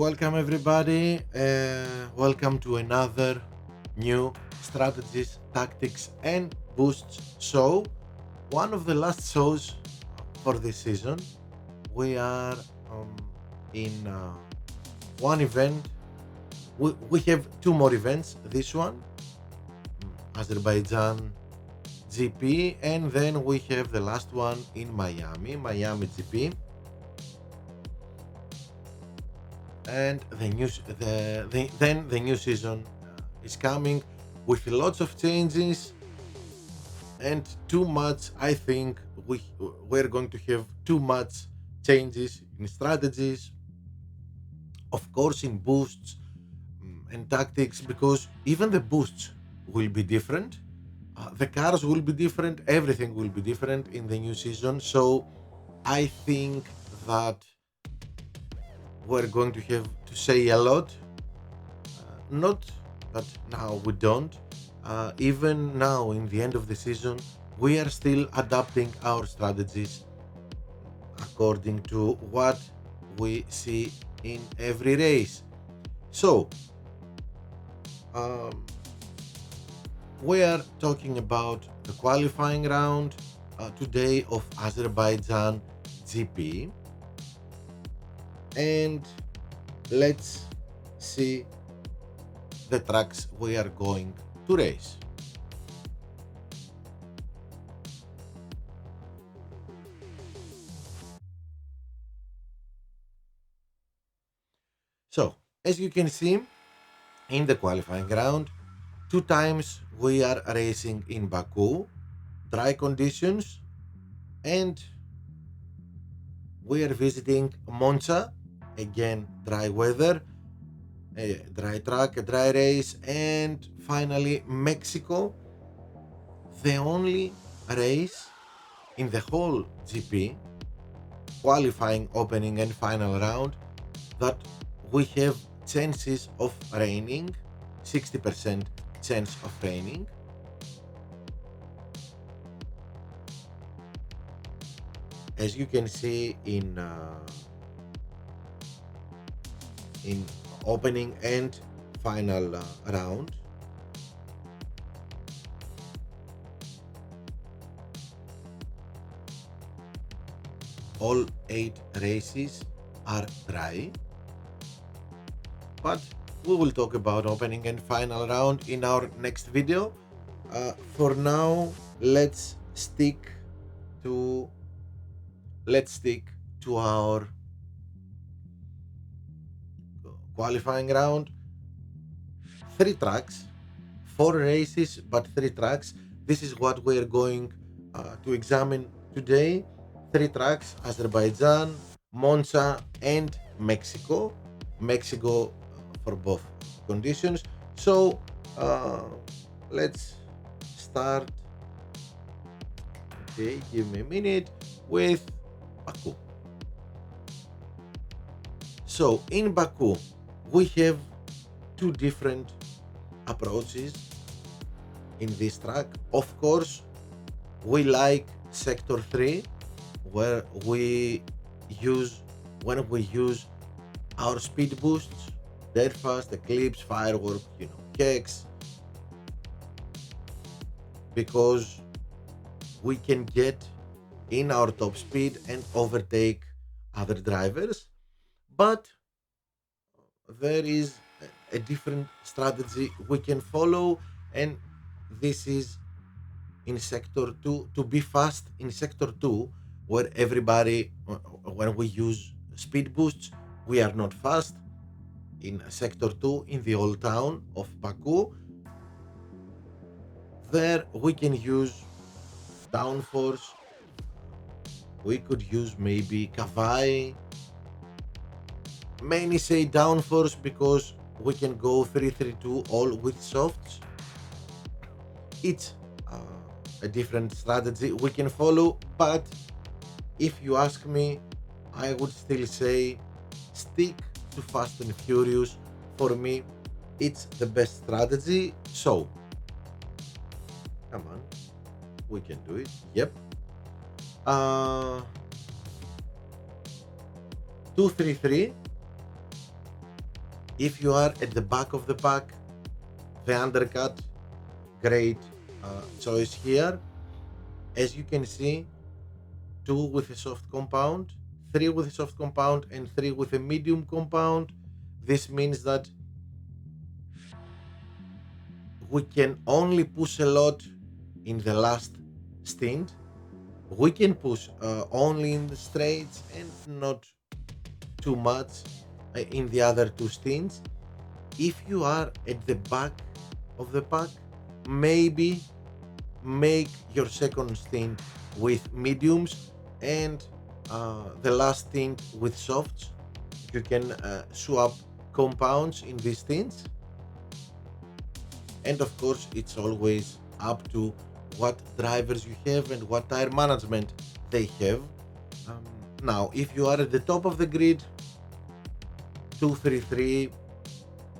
Welcome everybody. Welcome to another new strategies, tactics, and boosts show. One of the last shows for this season. We are um, in one event. We have two more events. This one, Azerbaijan GP, and then we have the last one in Miami GP. And then the new season is coming with lots of changes and too much. I think we're going to have too much changes in strategies, of course, in boosts and tactics, because even the boosts will be different. The cars will be different. Everything will be different in the new season. So I think that we're going to have to say a lot. Not that now we don't. Even now, in the end of the season, we are still adapting our strategies according to what we see in every race. So, um, we are talking about the qualifying round today of Azerbaijan GP, and let's see the tracks we are going to race. So, as you can see in the qualifying round, two times we are racing in Baku, dry conditions, and we are visiting Monza, again dry weather, a dry track, a dry race, and finally Mexico, the only race in the whole GP, qualifying, opening, and final round, that we have chances of raining, 60% chance of raining. As you can see in opening and final round, all 8 races are dry, but we will talk about opening and final round in our next video. For now, let's stick to our qualifying round. 3 tracks, 4 races, but 3 tracks. This is what we're going to examine today. 3 tracks: Azerbaijan, Monza, and Mexico. Mexico for both conditions. So let's start. Okay, give me a minute with Baku. So in Baku, we have two different approaches in this track. Of course, we like sector 3, where we use when we use our speed boosts, dead fast, eclipse, firework, kicks, because we can get in our top speed and overtake other drivers. But there is a different strategy we can follow, and this is in sector 2, to be fast in sector 2, where everybody, when we use speed boosts, we are not fast. In sector 2, in the old town of Baku, there we can use downforce. We could use maybe Kavai. Many say downforce because we can go 332 all with softs. It's a different strategy we can follow, but if you ask me, I would still say stick to Fast and Furious. For me, it's the best strategy. So, come on, we can do it. Yep. Uh, 233 If you are at the back of the pack, the undercut, great choice here. As you can see, 2 with a soft compound, 3 with a soft compound, and 3 with a medium compound. This means that we can only push a lot in the last stint. We can push only in the straights and not too much in the other two stints. If you are at the back of the pack, maybe make your second stint with mediums and the last stint with softs. You can swap compounds in these stints, and of course it's always up to what drivers you have and what tire management they have. um, Now if you are at the top of the grid, 233,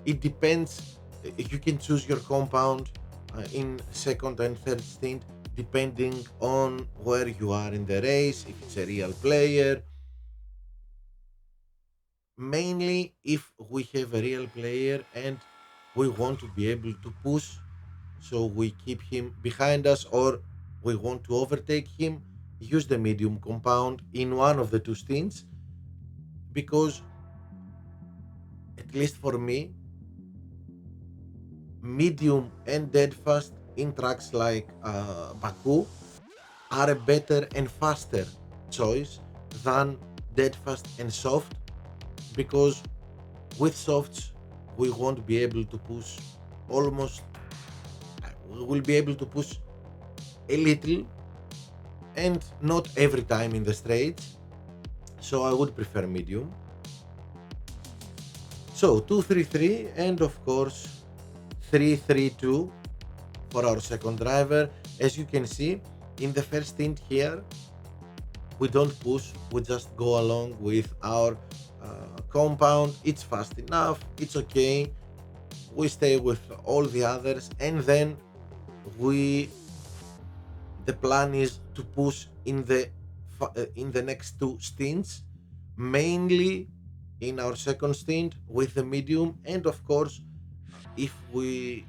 it depends. You can choose your compound in second and third stint depending on where you are in the race, if it's a real player. Mainly if we have a real player and we want to be able to push, so we keep him behind us, or we want to overtake him, use the medium compound in one of the two stints, because at least for me, medium and dead fast in tracks like Baku are a better and faster choice than dead fast and soft, because with softs we won't be able to push almost, we will be able to push a little and not every time in the straights, so I would prefer medium. So 233 and of course 332 for our second driver. As you can see in the first stint here, we don't push, we just go along with our compound. It's fast enough, it's okay, we stay with all the others, and then we the plan is to push in the next two stints, mainly in our second stint with the medium, and of course if we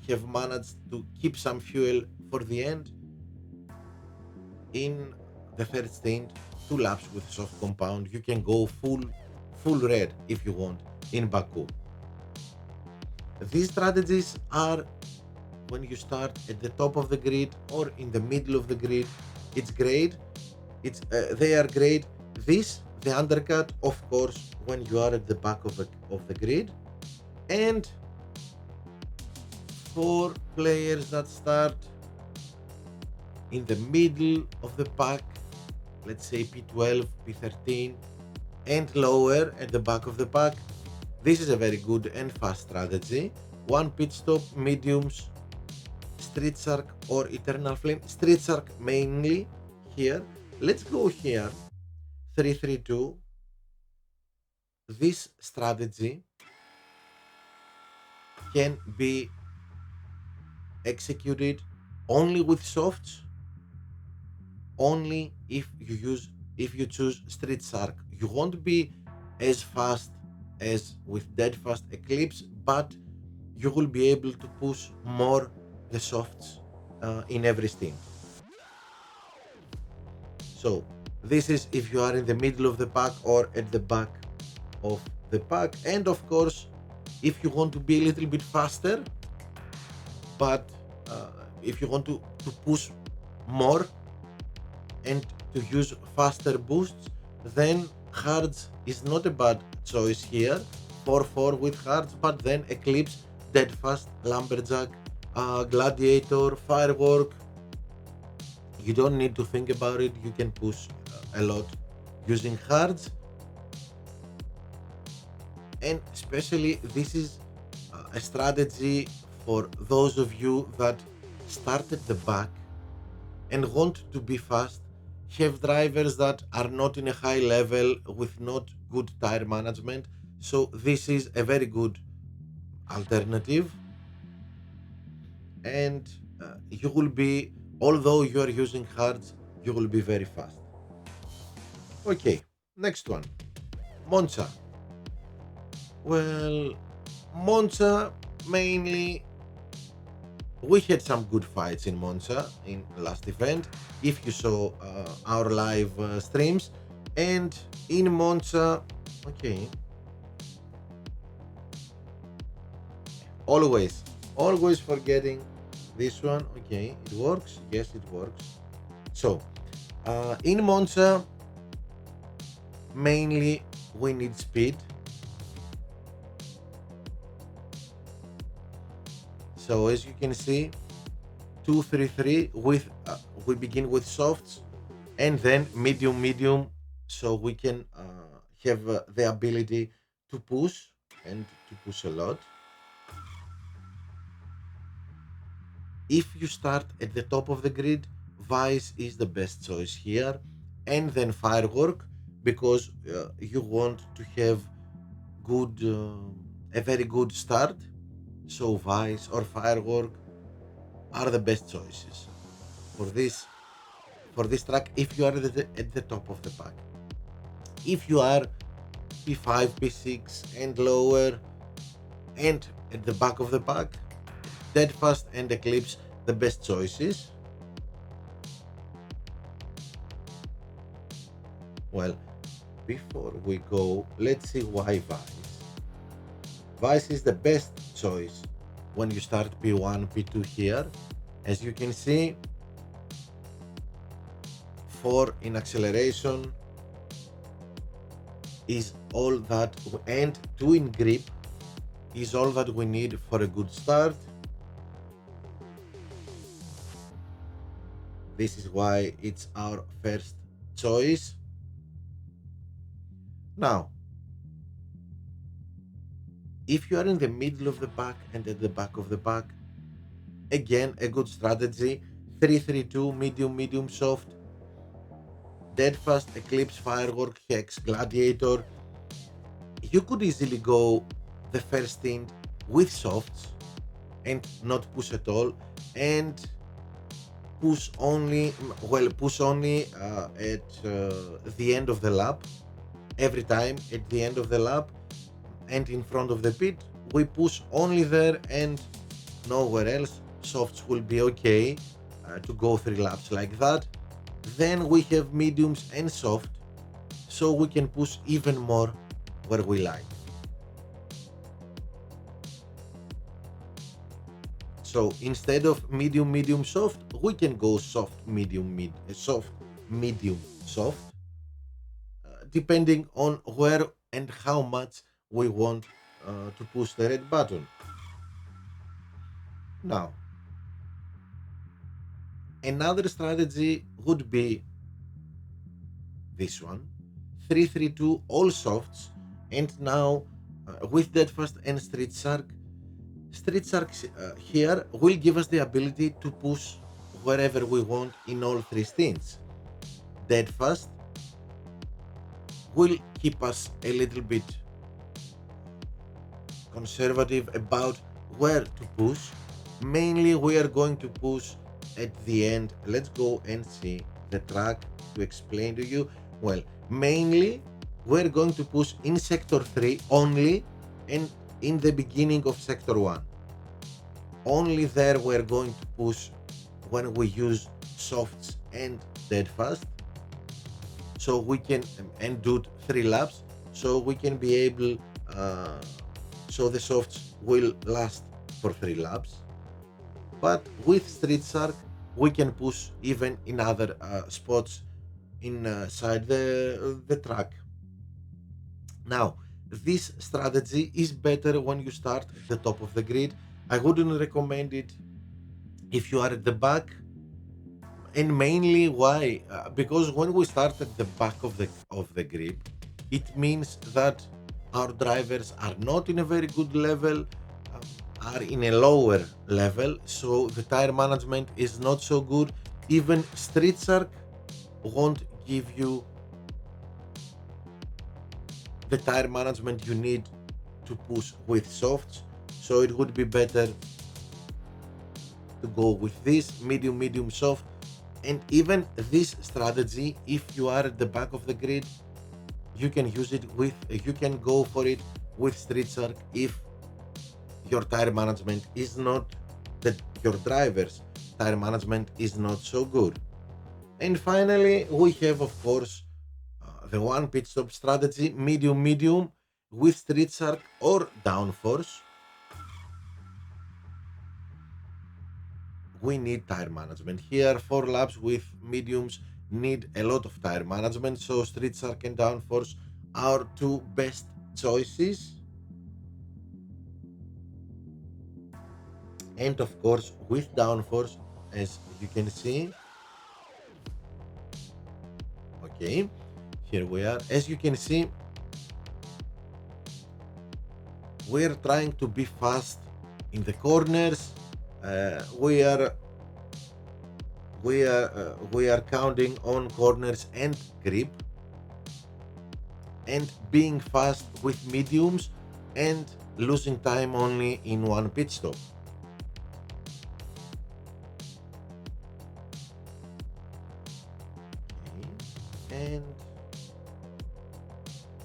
have managed to keep some fuel for the end, in the third stint, 2 laps with soft compound. You can go full red if you want in Baku. These strategies are when you start at the top of the grid or in the middle of the grid. It's great. It's They are great. The undercut, of course, when you are at the back of the grid, and for players that start in the middle of the pack, let's say P12, P13, and lower at the back of the pack, this is a very good and fast strategy. One pit stop, mediums, Street Shark or Eternal Flame. Street Shark mainly here. Let's go here. 332. This strategy can be executed only with softs, only if you choose Street Shark. You won't be as fast as with Dead Fast Eclipse, but you will be able to push more the softs in every stint. So this is if you are in the middle of the pack or at the back of the pack, and of course if you want to be a little bit faster, but if you want to push more and to use faster boosts, then Hards is not a bad choice here. 4-4 with Hards, but then Eclipse, Dead Fast, Lumberjack, Gladiator, Firework. You don't need to think about it, you can push a lot using Hards. And especially this is a strategy for those of you that start at the back and want to be fast, have drivers that are not in a high level with not good tire management. So this is a very good alternative, and you will be, although you are using hards, you will be very fast. Okay, next one, Monza. Well, Monza mainly. We had some good fights in Monza in last event. If you saw our live streams, and in Monza, okay, always, always forgetting this one. Okay, it works. Yes, it works. So, in Monza, mainly we need speed. So as you can see, 2-3-3 with we begin with softs and then medium medium, so we can have the ability to push and to push a lot. If you start at the top of the grid, Vice is the best choice here, and then Firework, because you want to have good a very good start. So Vice or Firework are the best choices for this track if you are at the top of the pack. If you are P5, P6 and lower and at the back of the pack, Deadfast and Eclipse the best choices. Well, before we go, let's see why Vice. Vice is the best choice when you start P1, P2 here. As you can see, 4 in acceleration is all that, and 2 in grip is all that we need for a good start. This is why it's our first choice. Now, if you are in the middle of the pack and at the back of the pack, again a good strategy: 3-3-2, medium, medium, soft, Deadfast, Eclipse, Firework, Hex, Gladiator. You could easily go the first stint with softs and not push at all, and push only at the end of the lap. Every time at the end of the lap and in front of the pit, we push only there and nowhere else. Softs will be okay to go 3 laps like that. Then we have mediums and soft, so we can push even more where we like. So instead of medium, medium, soft, we can go soft, medium, soft, medium, soft, depending on where and how much we want to push the red button. Now, another strategy would be this one: 3-3-2, all softs, and now with Deadfast and Street Shark. Street Shark here will give us the ability to push wherever we want in all 3 stints. Deadfast will keep us a little bit conservative about where to push. Mainly we are going to push at the end. Let's go and see the track to explain to you. Well, mainly we're going to push in sector 3 only, and in the beginning of sector 1 only. There we're going to push when we use softs and Deadfast, so we can and do 3 laps, so we can be able so the softs will last for 3 laps. But with Street Shark we can push even in other spots inside the track. Now, this strategy is better when you start at the top of the grid. I wouldn't recommend it if you are at the back. And mainly why? Because when we start at the back of the grid, it means that our drivers are not in a very good level, are in a lower level, so the tire management is not so good. Even Street Shark won't give you the tire management you need to push with softs, so it would be better to go with this medium, medium, soft. And even this strategy, if you are at the back of the grid, you can use it with, you can go for it with Street Shark if your tire management is not that your driver's tire management is not so good. And finally, we have, of course, the one pit stop strategy, medium medium with Street Shark or downforce. We need tire management here. 4 laps with mediums need a lot of tire management, so Street Shark and downforce are two best choices. And of course, with downforce, as you can see, okay, here we are. As you can see, we're trying to be fast in the corners. We are counting on corners and grip, and being fast with mediums, and losing time only in one pit stop. Okay. And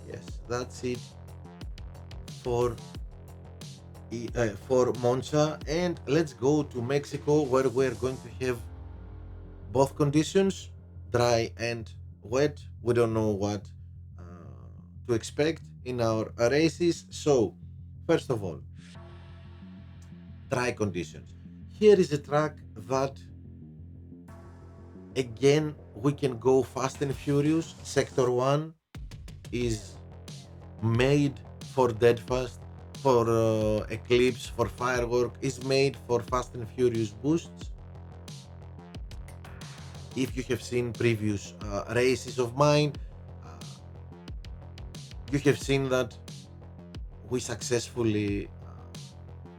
yes, that's it for Monza, and let's go to Mexico, where we're going to have both conditions, dry and wet. We don't know what uh, to expect in our races. So, first of all, dry conditions. Here is a track that, again, we can go fast and furious. Sector 1 is made for dead fast, for eclipse, for firework, is made for fast and furious boosts. If you have seen previous races of mine, uh, you have seen that we successfully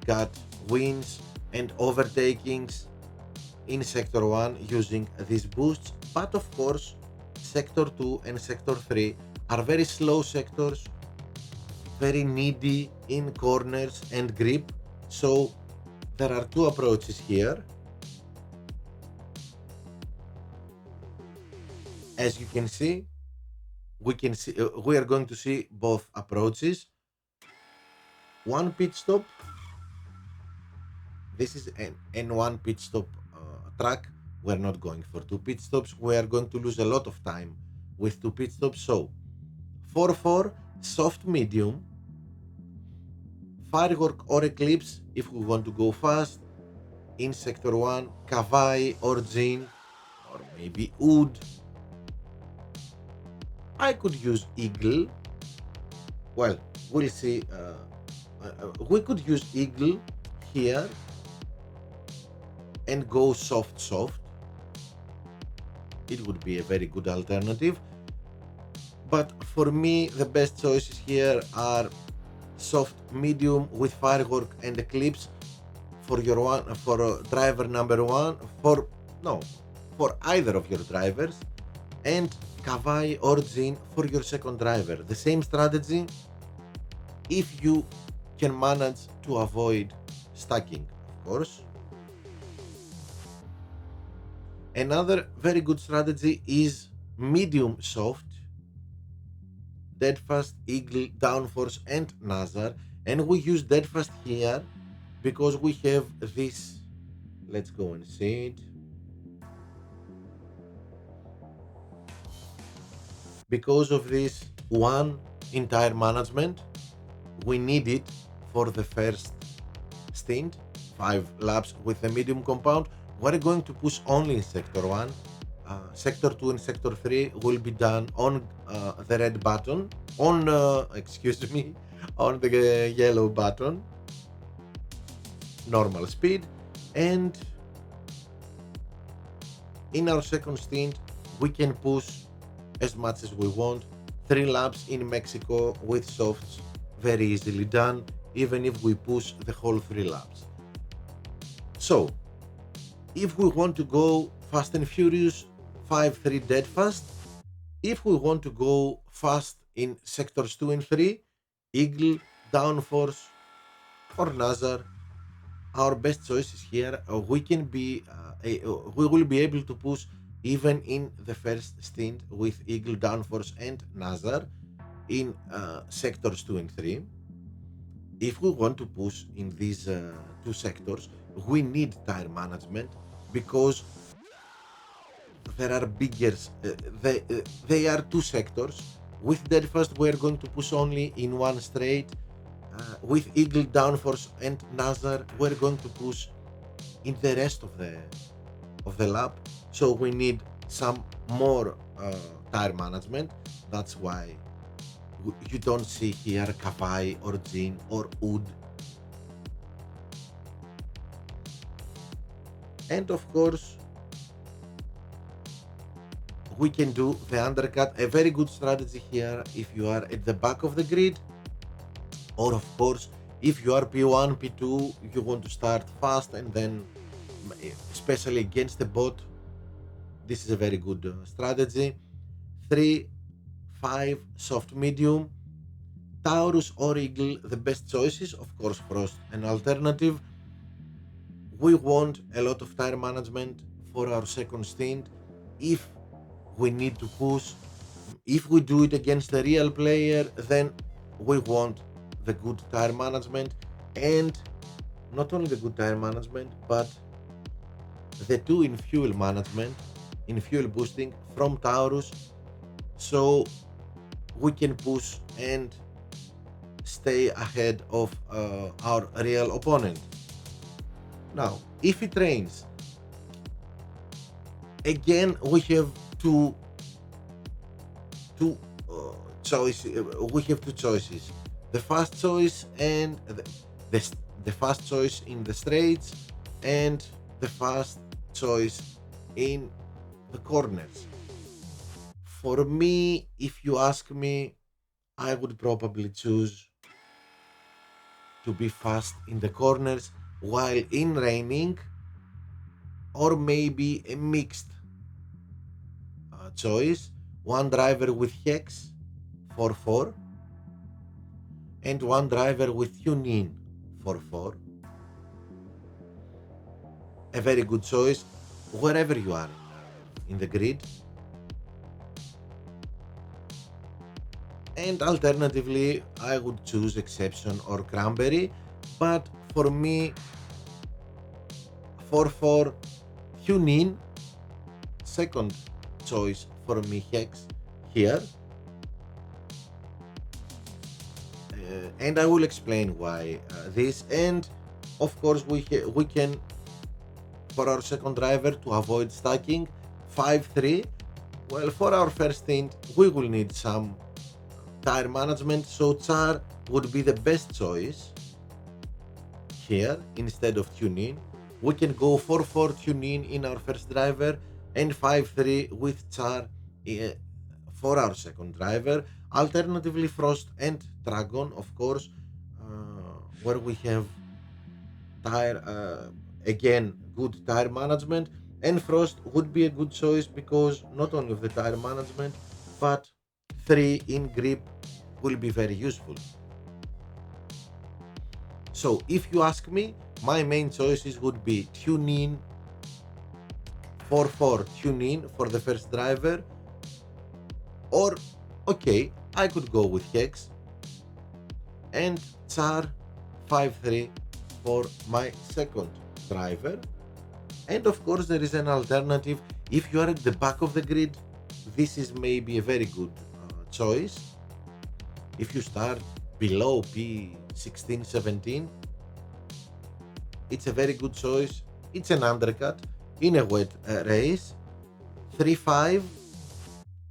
got wins and overtakings in Sector 1 using these boosts. But of course, Sector 2 and Sector 3 are very slow sectors, very needy in corners and grip. So there are two approaches here. As you can see, we are going to see both approaches. One pit stop. This is an N1 pit stop track. We're not going for two pit stops. We are going to lose a lot of time with two pit stops. So 4-4, soft medium, firework or eclipse if we want to go fast. In Sector 1, Kavai or Jin, or maybe Oud. I could use Eagle. Well, we'll see. We could use Eagle here and go soft. It would be a very good alternative. But for me, the best choices here are soft medium with firework and eclipse for your one, for driver number one, for either of your drivers, and Kavai or Jin for your second driver. The same strategy if you can manage to avoid stacking, of course. Another very good strategy is medium soft, deadfast, eagle, downforce, and Nazar. And we use deadfast here because we have this. Let's go and see it. Because of this one entire management, we need it for the first stint, 5 laps with a medium compound. We're going to push only in Sector 1. Sector 2 and Sector 3 will be done on the red button, on on the yellow button, normal speed. And in our second stint, we can push as much as we want. 3 laps in Mexico with softs, very easily done, even if we push the whole 3 laps. So, if we want to go fast and furious, 5-3 dead fast. If we want to go fast in sectors 2 and 3, Eagle, Downforce, or Nazar, our best choices here. We will be able to push even in the first stint with Eagle, Downforce, and Nazar in sectors 2 and 3. If we want to push in these two sectors, we need tire management because there are bigger. They are two sectors. With Deadfast, we're going to push only in one straight. With Eagle, Downforce, and Nazar, we're going to push in the rest of the lap. So we need some more tire management. That's why you don't see here Kavai or Jin or Ud. And of course, we can do the undercut. A very good strategy here if you are at the back of the grid, or of course, if you are P1, P2, you want to start fast and then, especially against the bot, this is a very good strategy. 3, 5, soft medium, Taurus or Eagle, the best choices. Of course, Frost an alternative. We want a lot of tire management for our second stint if we need to push. If we do it against a real player, then we want the good tire management, and not only the good tire management, but the two in fuel management, in fuel boosting from Taurus, so we can push and stay ahead of our real opponent. Now, if it rains, again we have two choices. We have two choices: the fast choice and the, the fast choice in the straights, and the fast choice in the corners. For me, if you ask me, I would probably choose to be fast in the corners while in raining, or maybe a mixed choice. One driver with Hex 4-4 and one driver with Tunin 4-4. A very good choice wherever you are in the grid. And alternatively, I would choose Exception or Cranberry, but for me, 4-4 Tunin, second choice for me, Hex here. And I will explain why this. And of course, we can, for our second driver, to avoid stacking, 5-3. Well, for our first stint, we will need some tire management, so Tsar would be the best choice here instead of Tunin. We can go 4-4 Tunin in our first driver and 5-3 with Tsar for our second driver. Alternatively, Frost and Dragon, of course, where we have tire again good tire management, and Frost would be a good choice because not only of the tire management, but 3 in grip will be very useful. So if you ask me, my main choices would be Tunin, 4-4 Tunin for the first driver, or okay, I could go with Hex and Tsar 5-3 for my second driver. And of course, there is an alternative. If you are at the back of the grid, this is maybe a very good choice. If you start below P16, 17, it's a very good choice. It's an undercut in a wet race. 3-5,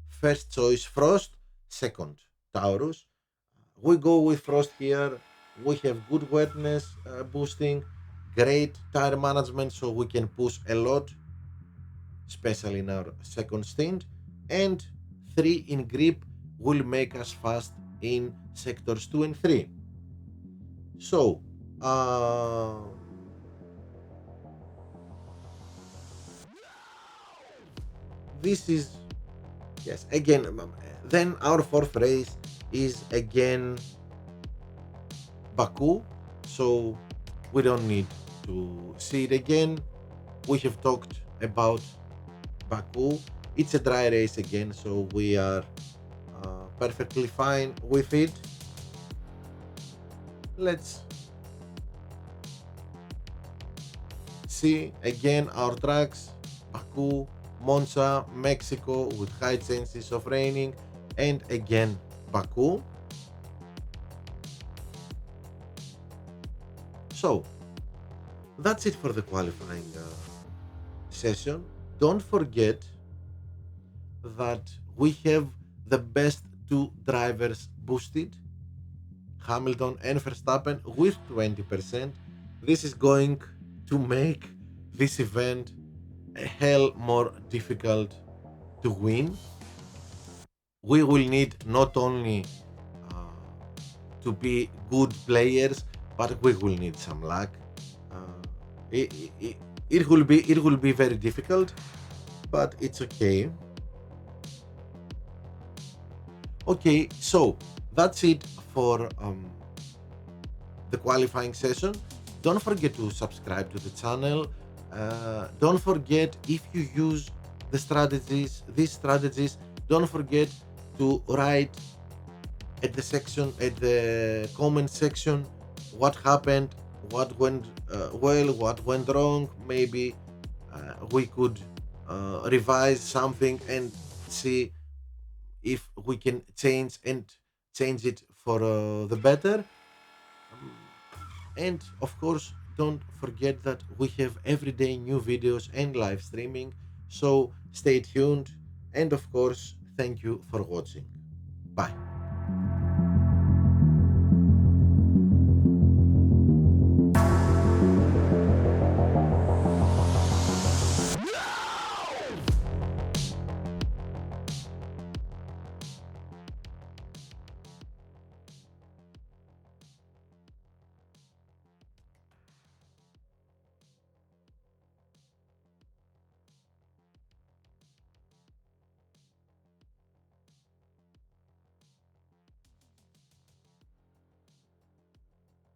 first choice Frost, second Taurus. We go with Frost here. We have good wetness boosting, great tire management, so we can push a lot, especially in our second stint, and 3 in grip will make us fast in sectors 2 and 3. So this is, yes, again, then our fourth race is again Baku, so we don't need to see it again. We have talked about Baku. It's a dry race again, so we are perfectly fine with it. Let's see again our tracks: Baku, Monza, Mexico with high chances of raining, and again Baku. So that's it for the qualifying session. Don't forget that we have the best two drivers boosted, Hamilton and Verstappen, with 20%. This is going to make this event a hell more difficult to win. We will need not only to be good players, but we will need some luck. Uh, it will be very difficult, but it's okay. Okay, so that's it for the qualifying session. Don't forget to subscribe to the channel. Don't forget, if you use these strategies, don't forget to write at the comment section, what happened, what went well, what went wrong. Maybe we could revise something and see if we can change it for the better. Um, and of course, don't forget that we have everyday new videos and live streaming. So stay tuned. And of course, thank you for watching. Bye.